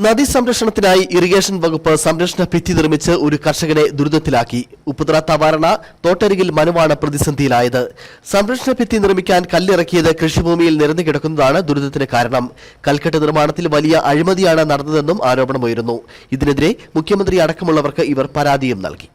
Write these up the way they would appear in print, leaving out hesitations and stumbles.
നദീ സംരക്ഷണത്തിനായി ഇറിഗേഷൻ വകുപ്പ് സംരക്ഷണ ഭിത്തി നിർമ്മിച്ച് ഒരു കർഷകനെ ദുരിതത്തിലാക്കി. ഉപ്പുതറ തവാരണ തോട്ടരികിൽ മനുവാണ് പ്രതിസന്ധിയിലായത്. സംരക്ഷണ ഭിത്തി നിർമ്മിക്കാൻ കല്ലിറക്കിയത് കൃഷിഭൂമിയിൽ നിരന്നു കിടക്കുന്നതാണ് ദുരിതത്തിന് കാരണം. കൽക്കെട്ട് നിർമ്മാണത്തിൽ വലിയ അഴിമതിയാണ് നടന്നതെന്നും ആരോപണമുയരുന്നു. ഇതിനെതിരെ മുഖ്യമന്ത്രി അടക്കമുള്ളവർക്ക് ഇവർ പരാതിയും നൽകി.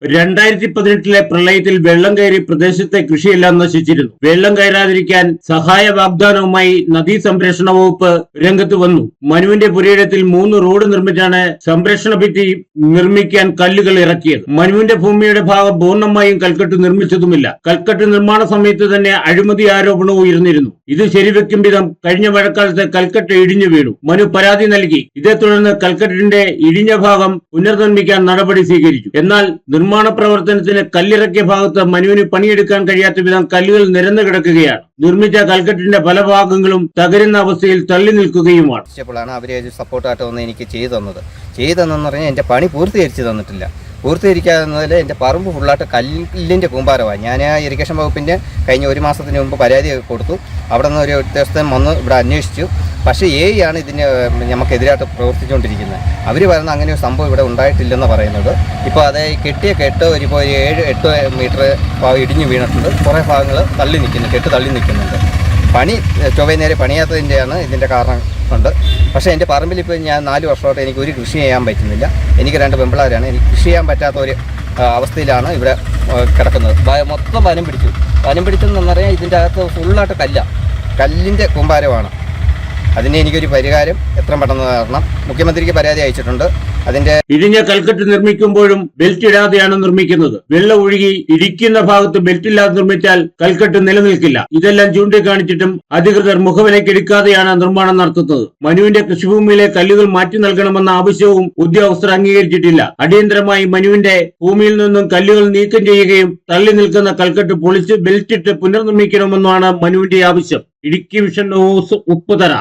2018 പ്രളയത്തിൽ വെള്ളം കയറി പ്രദേശത്തെ കൃഷിയെല്ലാം നശിച്ചിരുന്നു. വെള്ളം കയറാതിരിക്കാൻ സഹായ വാഗ്ദാനവുമായി നദീ സംരക്ഷണ വകുപ്പ് രംഗത്ത് വന്നു. മനുവിന്റെ പുരയിടത്തിൽ 3 റോഡ് നിർമ്മിച്ചാണ് സംരക്ഷണ ഭിത്തി നിർമ്മിക്കാൻ കല്ലുകൾ ഇറക്കിയത്. മനുവിന്റെ ഭൂമിയുടെ ഭാഗം പൂർണ്ണമായും കൽക്കെട്ട് നിർമ്മിച്ചതുമില്ല. കൽക്കെട്ട് നിർമ്മാണ സമയത്ത് തന്നെ അഴിമതി ആരോപണവും ഉയർന്നിരുന്നു. ഇത് ശരിവെക്കും വിധം കഴിഞ്ഞ മഴക്കാലത്ത് കൽക്കെട്ട് ഇടിഞ്ഞു വീണു. മനു പരാതി നൽകി. ഇതേ തുടർന്ന് കൽക്കെട്ടിന്റെ ഇടിഞ്ഞ ഭാഗം പുനർനിർമ്മിക്കാൻ നടപടി സ്വീകരിച്ചു. എന്നാൽ നിർമ്മാണ പ്രവർത്തനത്തിന് കല്ലിറക്കിയ ഭാഗത്ത് മനുവിന് പണിയെടുക്കാൻ കഴിയാത്ത വിധം കല്ലുകൾ നിരന്നു കിടക്കുകയാണ്. നിർമ്മിച്ച കൽക്കെട്ടിന്റെ പല ഭാഗങ്ങളും തകരുന്ന അവസ്ഥയിൽ തള്ളി നിൽക്കുകയുമാണ്. അവര് സപ്പോർട്ടായിട്ട് വന്ന് എനിക്ക് ചെയ്തെന്ന് പറഞ്ഞാൽ എന്റെ പണി പൂർത്തീകരിച്ചു തന്നിട്ടില്ല. പൂർത്തീകരിക്കാതെന്നതിൽ എൻ്റെ പറമ്പ് ഫുള്ളായിട്ട് കല്ലിൻ്റെ കൂമ്പാരമായി. ഞാൻ ഇറിഗേഷൻ വകുപ്പിൻ്റെ കഴിഞ്ഞ 1 മാസത്തിന് മുമ്പ് പരാതി കൊടുത്തു. അവിടെ നിന്ന് ഒരു ഉദ്യോഗസ്ഥൻ വന്ന് ഇവിടെ അന്വേഷിച്ചു. പക്ഷേ ആണ് ഇതിന് നമുക്കെതിരായിട്ട് പ്രവർത്തിച്ചുകൊണ്ടിരിക്കുന്നത്. അവർ പറയുന്നത് അങ്ങനെ ഒരു സംഭവം ഇവിടെ ഉണ്ടായിട്ടില്ലെന്ന് പറയുന്നത്. ഇപ്പോൾ അത് കെട്ടിയ കെട്ട് ഇപ്പോൾ 7-8 മീറ്റർ ഇടിഞ്ഞു വീണിട്ടുണ്ട്. കുറേ ഭാഗങ്ങൾ കെട്ട് തള്ളി നിൽക്കുന്നുണ്ട്. പണി നേരെ പണിയാത്തതിൻ്റെയാണ് ഇതിൻ്റെ കാരണം ഉണ്ട്. പക്ഷേ എൻ്റെ പറമ്പിൽ ഇപ്പോൾ ഞാൻ 4 വർഷമായിട്ട് എനിക്ക് ഒരു കൃഷി ചെയ്യാൻ പറ്റുന്നില്ല. എനിക്ക് 2 പെമ്പിളാരാണ്. എനിക്ക് കൃഷി ചെയ്യാൻ പറ്റാത്ത ഒരു അവസ്ഥയിലാണ് ഇവിടെ കിടക്കുന്നത്. മൊത്തം വനം പിടിച്ചെന്ന് പറഞ്ഞാൽ ഇതിൻ്റെ അകത്ത് ഫുള്ളായിട്ട് കല്ലിൻ്റെ കൂമ്പാരമാണ്. അതിന് എനിക്കൊരു പരിഹാരം എത്രയും പെട്ടെന്ന് തരണം. മുഖ്യമന്ത്രിക്ക് പരാതി അയച്ചിട്ടുണ്ട്. അതിന്റെ ഇടിഞ്ഞ കൽക്കെട്ട് നിർമ്മിക്കുമ്പോഴും ബെൽറ്റ് ഇടാതെയാണ് നിർമ്മിക്കുന്നത്. വെള്ളം ഒഴുകി ഇടിക്കുന്ന ഭാഗത്ത് ബെൽറ്റ് ഇല്ലാതെ നിർമ്മിച്ചാൽ കൽക്കെട്ട് നിലനിൽക്കില്ല. ഇതെല്ലാം ചൂണ്ടിക്കാണിച്ചിട്ടും അധികൃതർ മുഖവിലക്കെടുക്കാതെയാണ് നിർമ്മാണം നടത്തുന്നത്. മനുവിന്റെ കൃഷിഭൂമിയിലെ കല്ലുകൾ മാറ്റി നൽകണമെന്ന ആവശ്യവും ഉദ്യോഗസ്ഥർ അംഗീകരിച്ചിട്ടില്ല. അടിയന്തരമായി മനുവിന്റെ ഭൂമിയിൽ നിന്നും കല്ലുകൾ നീക്കം ചെയ്യുകയും തള്ളി നിൽക്കുന്ന കൽക്കെട്ട് പൊളിച്ച് ബെൽറ്റ് ഇട്ട് പുനർനിർമ്മിക്കണമെന്നാണ് മനുവിന്റെ ആവശ്യം. Idukki vision news Upputhara.